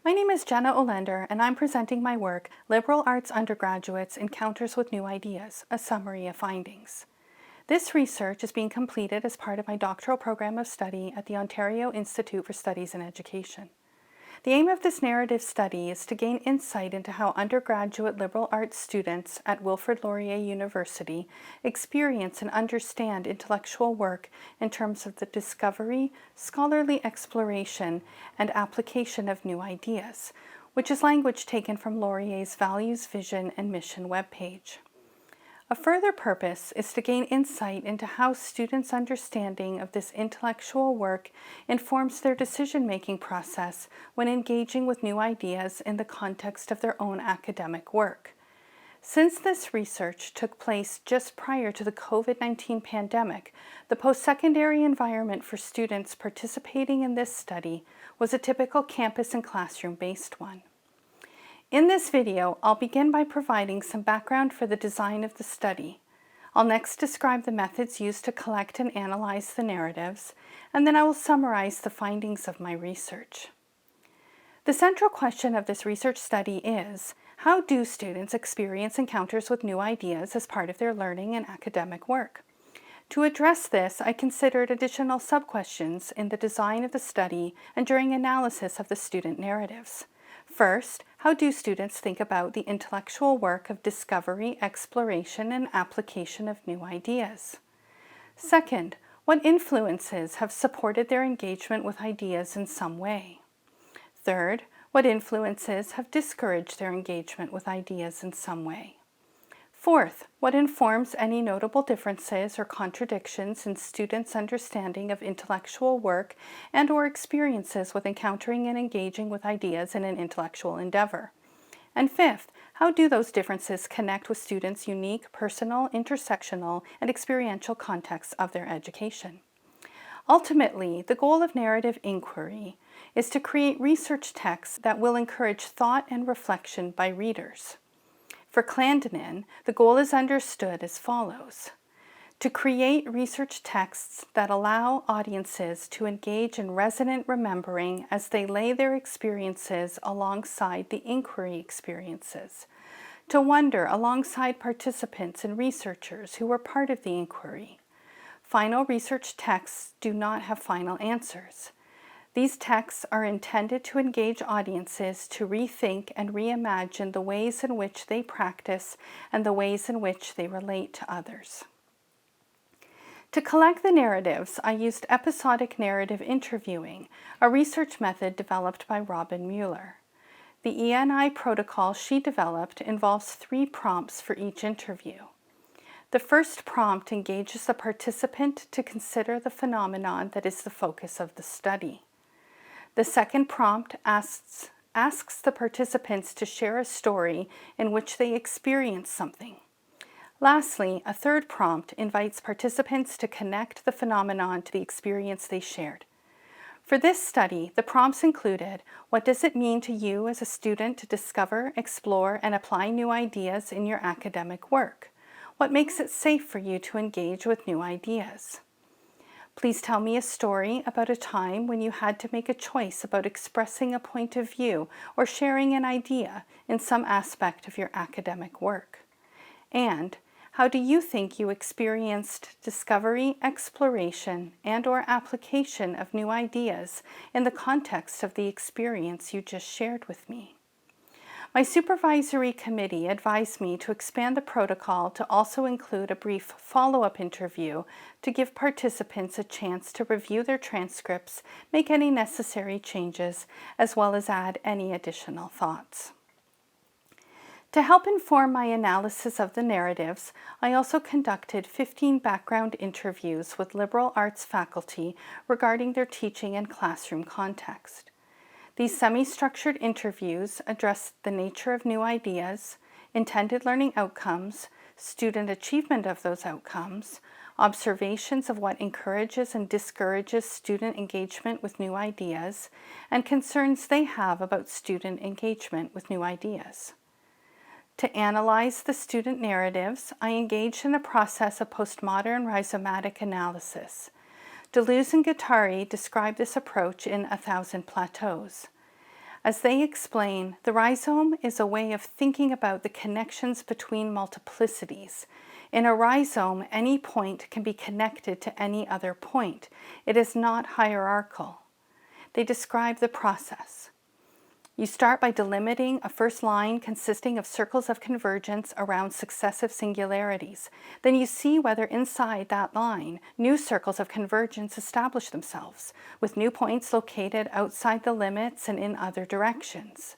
My name is Jenna Olender, and I'm presenting my work, Liberal Arts Undergraduates Encounters with New Ideas, a Summary of Findings. This research is being completed as part of my doctoral program of study at the Ontario Institute for Studies in Education. The aim of this narrative study is to gain insight into how undergraduate liberal arts students at Wilfrid Laurier University experience and understand intellectual work in terms of the discovery, scholarly exploration, and application of new ideas, which is language taken from Laurier's Values, Vision, and Mission webpage. A further purpose is to gain insight into how students' understanding of this intellectual work informs their decision-making process when engaging with new ideas in the context of their own academic work. Since this research took place just prior to the COVID-19 pandemic, the post-secondary environment for students participating in this study was a typical campus and classroom-based one. In this video, I'll begin by providing some background for the design of the study. I'll next describe the methods used to collect and analyze the narratives, and then I will summarize the findings of my research. The central question of this research study is, how do students experience encounters with new ideas as part of their learning and academic work? To address this, I considered additional sub-questions in the design of the study and during analysis of the student narratives. First, how do students think about the intellectual work of discovery, exploration, and application of new ideas? Second, what influences have supported their engagement with ideas in some way? Third, what influences have discouraged their engagement with ideas in some way? Fourth, what informs any notable differences or contradictions in students' understanding of intellectual work and/or experiences with encountering and engaging with ideas in an intellectual endeavor? And fifth, how do those differences connect with students' unique, personal, intersectional, and experiential contexts of their education? Ultimately, the goal of narrative inquiry is to create research texts that will encourage thought and reflection by readers. For Clandinin, the goal is understood as follows: to create research texts that allow audiences to engage in resonant remembering as they lay their experiences alongside the inquiry experiences, to wonder alongside participants and researchers who were part of the inquiry. Final research texts do not have final answers. These texts are intended to engage audiences to rethink and reimagine the ways in which they practice and the ways in which they relate to others. To collect the narratives, I used episodic narrative interviewing, a research method developed by Robin Mueller. The ENI protocol she developed involves 3 prompts for each interview. The first prompt engages the participant to consider the phenomenon that is the focus of the study. The second prompt asks the participants to share a story in which they experience something. Lastly, a third prompt invites participants to connect the phenomenon to the experience they shared. For this study, the prompts included, what does it mean to you as a student to discover, explore, and apply new ideas in your academic work? What makes it safe for you to engage with new ideas? Please tell me a story about a time when you had to make a choice about expressing a point of view or sharing an idea in some aspect of your academic work. And how do you think you experienced discovery, exploration, and/or application of new ideas in the context of the experience you just shared with me? My supervisory committee advised me to expand the protocol to also include a brief follow-up interview to give participants a chance to review their transcripts, make any necessary changes, as well as add any additional thoughts. To help inform my analysis of the narratives, I also conducted 15 background interviews with liberal arts faculty regarding their teaching and classroom context. These semi-structured interviews addressed the nature of new ideas, intended learning outcomes, student achievement of those outcomes, observations of what encourages and discourages student engagement with new ideas, and concerns they have about student engagement with new ideas. To analyze the student narratives, I engaged in a process of postmodern rhizomatic analysis. Deleuze and Guattari describe this approach in 1,000 Plateaus. As they explain, the rhizome is a way of thinking about the connections between multiplicities. In a rhizome, any point can be connected to any other point. It is not hierarchical. They describe the process. You start by delimiting a first line consisting of circles of convergence around successive singularities. Then you see whether inside that line, new circles of convergence establish themselves, with new points located outside the limits and in other directions.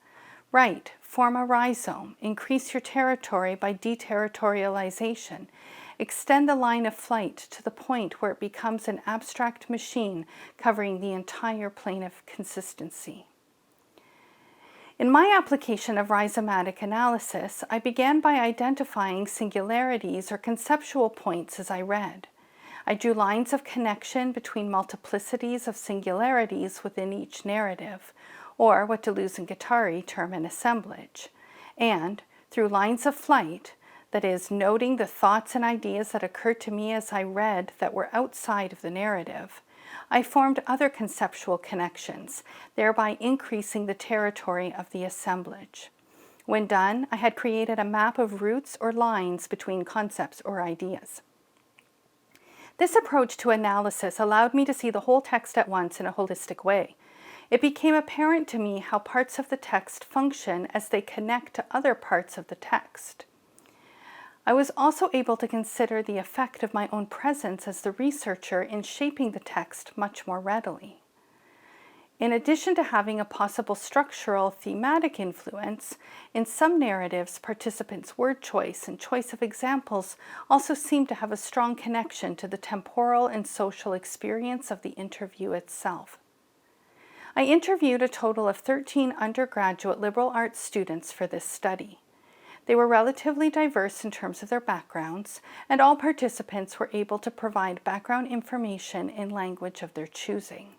Write, form a rhizome, increase your territory by deterritorialization. Extend the line of flight to the point where it becomes an abstract machine covering the entire plane of consistency. In my application of rhizomatic analysis, I began by identifying singularities or conceptual points as I read. I drew lines of connection between multiplicities of singularities within each narrative, or what Deleuze and Guattari term an assemblage, and, through lines of flight, that is, noting the thoughts and ideas that occurred to me as I read that were outside of the narrative, I formed other conceptual connections, thereby increasing the territory of the assemblage. When done, I had created a map of routes or lines between concepts or ideas. This approach to analysis allowed me to see the whole text at once in a holistic way. It became apparent to me how parts of the text function as they connect to other parts of the text. I was also able to consider the effect of my own presence as the researcher in shaping the text much more readily. In addition to having a possible structural thematic influence, in some narratives, participants' word choice and choice of examples also seem to have a strong connection to the temporal and social experience of the interview itself. I interviewed a total of 13 undergraduate liberal arts students for this study. They were relatively diverse in terms of their backgrounds, and all participants were able to provide background information in language of their choosing.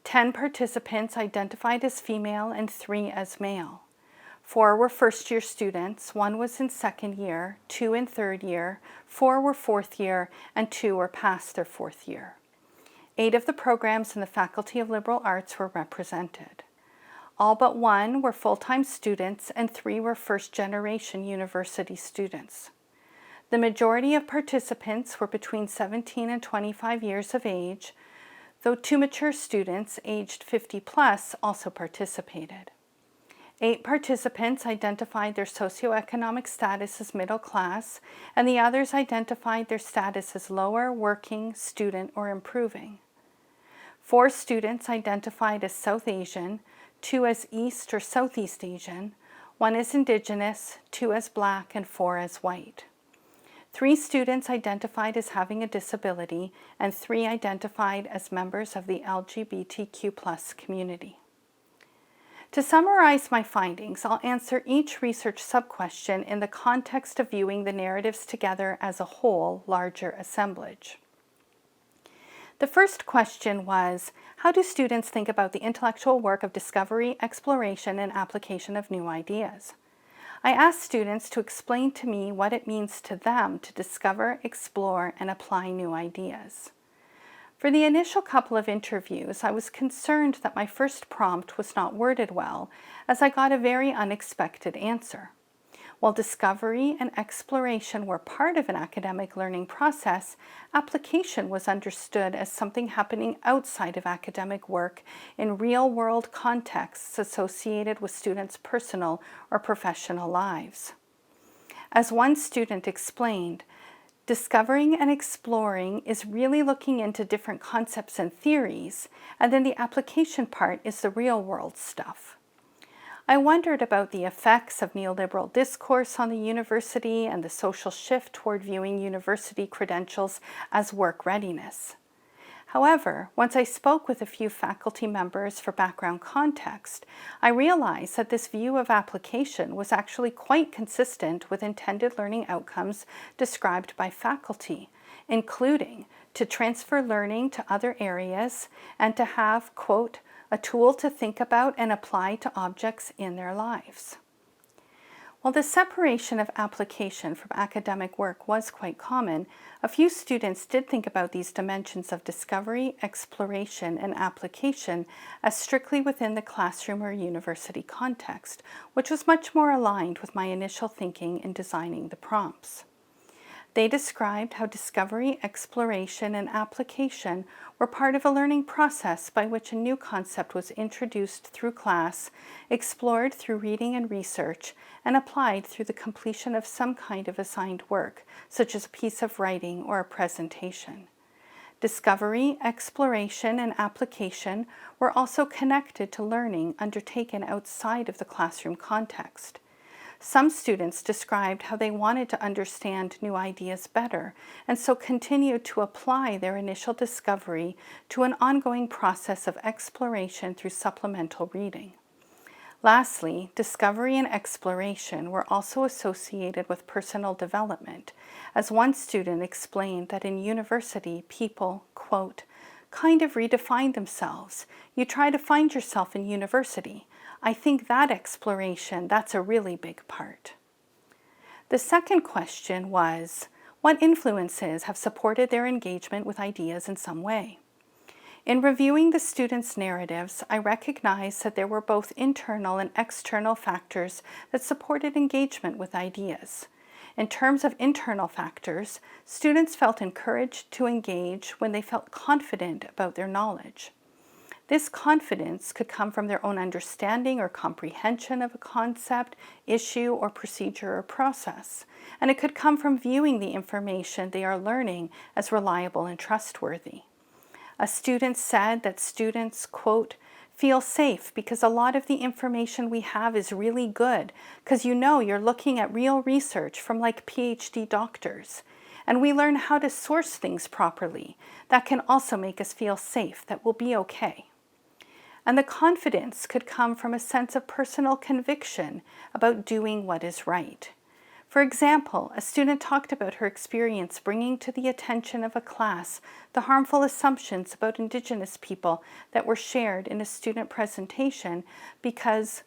10 participants identified as female and 3 as male. 4 were first-year students, 1 was in second year, 2 in third year, 4 were fourth year, and 2 were past their fourth year. 8 of the programs in the Faculty of Liberal Arts were represented. All but 1 were full-time students and 3 were first-generation university students. The majority of participants were between 17 and 25 years of age, though 2 mature students aged 50 plus also participated. 8 participants identified their socioeconomic status as middle class, and the others identified their status as lower, working, student, or improving. 4 students identified as South Asian, 2 as East or Southeast Asian, 1 as Indigenous, 2 as Black, and 4 as white. 3 students identified as having a disability, and 3 identified as members of the LGBTQ+ community. To summarize my findings, I'll answer each research sub-question in the context of viewing the narratives together as a whole, larger assemblage. The first question was, how do students think about the intellectual work of discovery, exploration, and application of new ideas? I asked students to explain to me what it means to them to discover, explore, and apply new ideas. For the initial couple of interviews, I was concerned that my first prompt was not worded well, as I got a very unexpected answer. While discovery and exploration were part of an academic learning process, application was understood as something happening outside of academic work in real-world contexts associated with students' personal or professional lives. As one student explained, discovering and exploring is really looking into different concepts and theories, and then the application part is the real-world stuff. I wondered about the effects of neoliberal discourse on the university and the social shift toward viewing university credentials as work readiness. However, once I spoke with a few faculty members for background context, I realized that this view of application was actually quite consistent with intended learning outcomes described by faculty, including to transfer learning to other areas and to have, quote, a tool to think about and apply to objects in their lives. While the separation of application from academic work was quite common, a few students did think about these dimensions of discovery, exploration, and application as strictly within the classroom or university context, which was much more aligned with my initial thinking in designing the prompts. They described how discovery, exploration, and application were part of a learning process by which a new concept was introduced through class, explored through reading and research, and applied through the completion of some kind of assigned work, such as a piece of writing or a presentation. Discovery, exploration, and application were also connected to learning undertaken outside of the classroom context. Some students described how they wanted to understand new ideas better, and so continued to apply their initial discovery to an ongoing process of exploration through supplemental reading. Lastly, discovery and exploration were also associated with personal development, as one student explained that in university people, quote, kind of redefine themselves. You try to find yourself in university. I think that exploration, that's a really big part. The second question was, what influences have supported their engagement with ideas in some way? In reviewing the students' narratives, I recognized that there were both internal and external factors that supported engagement with ideas. In terms of internal factors, students felt encouraged to engage when they felt confident about their knowledge. This confidence could come from their own understanding or comprehension of a concept, issue, or procedure or process, and it could come from viewing the information they are learning as reliable and trustworthy. A student said that students, quote, feel safe because a lot of the information we have is really good because you're looking at real research from like PhD doctors. And we learn how to source things properly. That can also make us feel safe that we'll be okay. And the confidence could come from a sense of personal conviction about doing what is right. For example, a student talked about her experience bringing to the attention of a class the harmful assumptions about Indigenous people that were shared in a student presentation because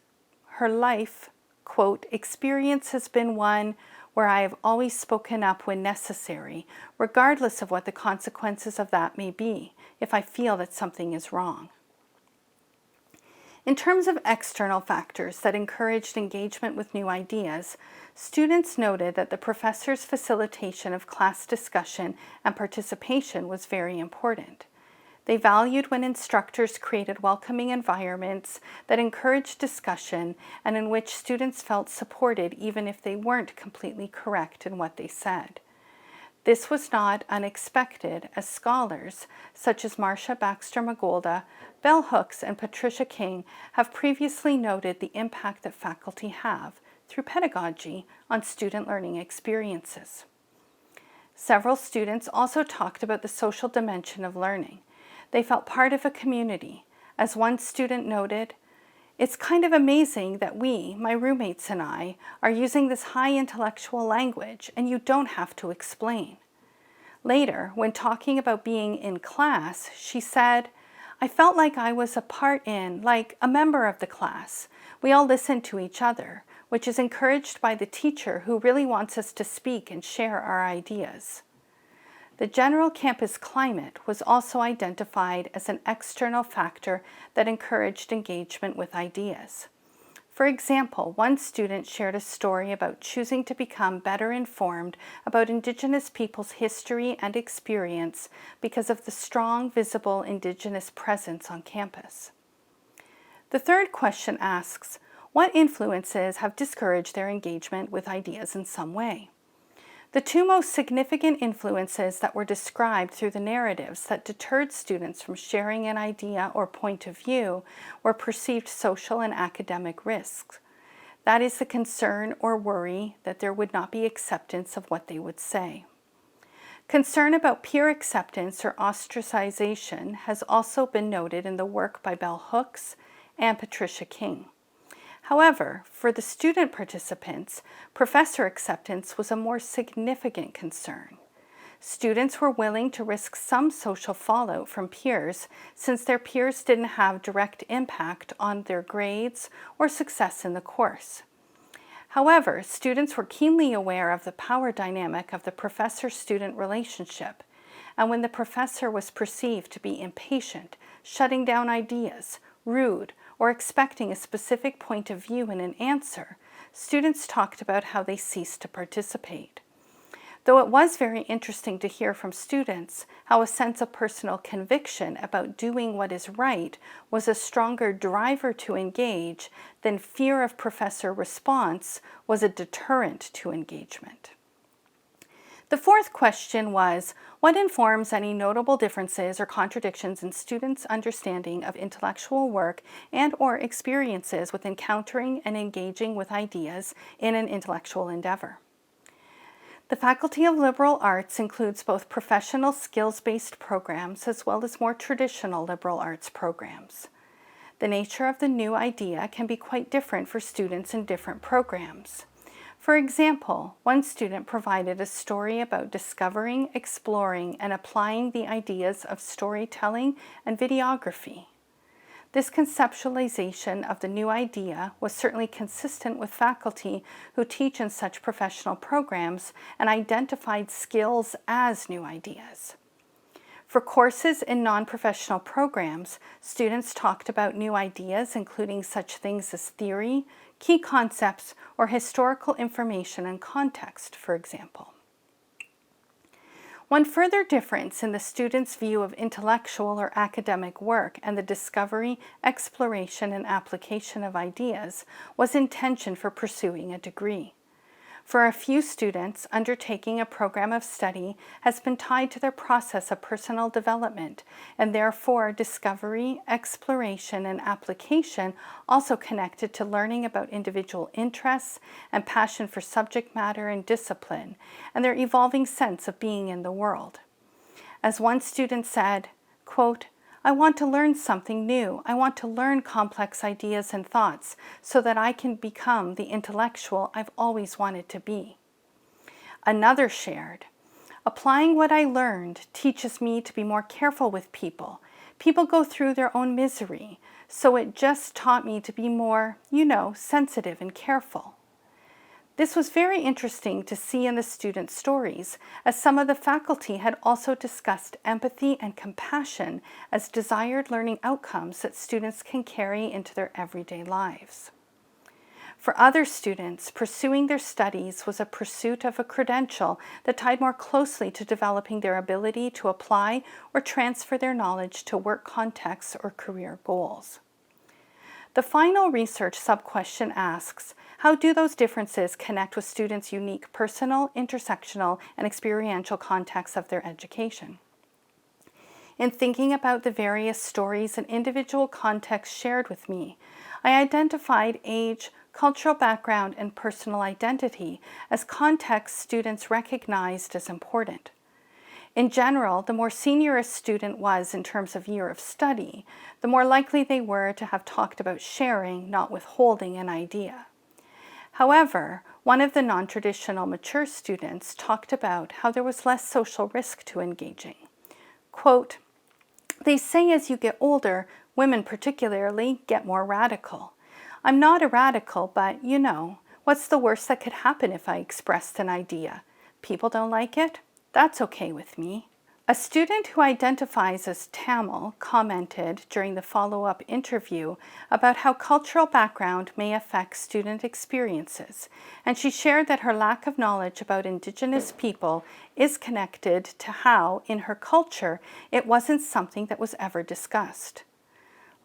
her life, quote, experience has been one where I have always spoken up when necessary, regardless of what the consequences of that may be, if I feel that something is wrong. In terms of external factors that encouraged engagement with new ideas, students noted that the professor's facilitation of class discussion and participation was very important. They valued when instructors created welcoming environments that encouraged discussion and in which students felt supported even if they weren't completely correct in what they said. This was not unexpected, as scholars such as Marcia Baxter-Magolda, Bell Hooks, and Patricia King have previously noted the impact that faculty have, through pedagogy, on student learning experiences. Several students also talked about the social dimension of learning. They felt part of a community. As one student noted, it's kind of amazing that we, my roommates and I, are using this high intellectual language and you don't have to explain. Later, when talking about being in class, she said, I felt like I was like a member of the class. We all listen to each other, which is encouraged by the teacher who really wants us to speak and share our ideas. The general campus climate was also identified as an external factor that encouraged engagement with ideas. For example, one student shared a story about choosing to become better informed about Indigenous people's history and experience because of the strong, visible Indigenous presence on campus. The third question asks, what influences have discouraged their engagement with ideas in some way? The two most significant influences that were described through the narratives that deterred students from sharing an idea or point of view were perceived social and academic risks. That is the concern or worry that there would not be acceptance of what they would say. Concern about peer acceptance or ostracization has also been noted in the work by Bell Hooks and Patricia King. However, for the student participants, professor acceptance was a more significant concern. Students were willing to risk some social fallout from peers since their peers didn't have direct impact on their grades or success in the course. However, students were keenly aware of the power dynamic of the professor-student relationship, and when the professor was perceived to be impatient, shutting down ideas, rude, or expecting a specific point of view in an answer, students talked about how they ceased to participate. Though it was very interesting to hear from students how a sense of personal conviction about doing what is right was a stronger driver to engage than fear of professor response was a deterrent to engagement. The fourth question was, what informs any notable differences or contradictions in students' understanding of intellectual work and/or experiences with encountering and engaging with ideas in an intellectual endeavor? The Faculty of Liberal Arts includes both professional skills-based programs as well as more traditional liberal arts programs. The nature of the new idea can be quite different for students in different programs. For example, one student provided a story about discovering, exploring, and applying the ideas of storytelling and videography. This conceptualization of the new idea was certainly consistent with faculty who teach in such professional programs and identified skills as new ideas. For courses in non-professional programs, students talked about new ideas, including such things as theory, key concepts, or historical information and context, for example. One further difference in the student's view of intellectual or academic work and the discovery, exploration, and application of ideas was intention for pursuing a degree. For a few students, undertaking a program of study has been tied to their process of personal development, and therefore discovery, exploration, and application also connected to learning about individual interests and passion for subject matter and discipline, and their evolving sense of being in the world. As one student said, quote, "I want to learn something new. I want to learn complex ideas and thoughts so that I can become the intellectual I've always wanted to be." Another shared, "Applying what I learned teaches me to be more careful with people. People go through their own misery, so it just taught me to be more, sensitive and careful." This was very interesting to see in the student stories, as some of the faculty had also discussed empathy and compassion as desired learning outcomes that students can carry into their everyday lives. For other students, pursuing their studies was a pursuit of a credential that tied more closely to developing their ability to apply or transfer their knowledge to work contexts or career goals. The final research sub-question asks, how do those differences connect with students' unique personal, intersectional, and experiential contexts of their education? In thinking about the various stories and individual contexts shared with me, I identified age, cultural background, and personal identity as contexts students recognized as important. In general, the more senior a student was in terms of year of study, the more likely they were to have talked about sharing, not withholding an idea. However, one of the non-traditional mature students talked about how there was less social risk to engaging. Quote, "They say as you get older, women particularly get more radical. I'm not a radical, but what's the worst that could happen if I expressed an idea? People don't like it? That's okay with me." A student who identifies as Tamil commented during the follow-up interview about how cultural background may affect student experiences, and she shared that her lack of knowledge about Indigenous people is connected to how, in her culture, it wasn't something that was ever discussed.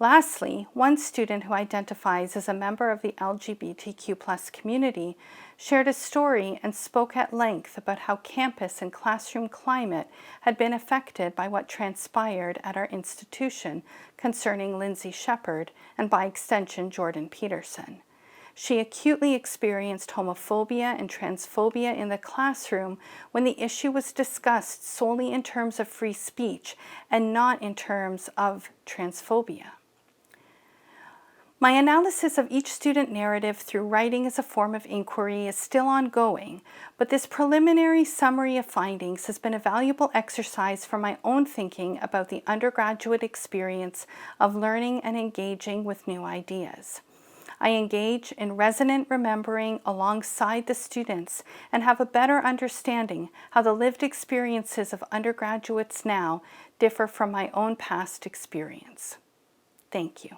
Lastly, one student who identifies as a member of the LGBTQ+ community shared a story and spoke at length about how campus and classroom climate had been affected by what transpired at our institution concerning Lindsay Shepherd and by extension Jordan Peterson. She acutely experienced homophobia and transphobia in the classroom when the issue was discussed solely in terms of free speech and not in terms of transphobia. My analysis of each student narrative through writing as a form of inquiry is still ongoing, but this preliminary summary of findings has been a valuable exercise for my own thinking about the undergraduate experience of learning and engaging with new ideas. I engage in resonant remembering alongside the students and have a better understanding how the lived experiences of undergraduates now differ from my own past experience. Thank you.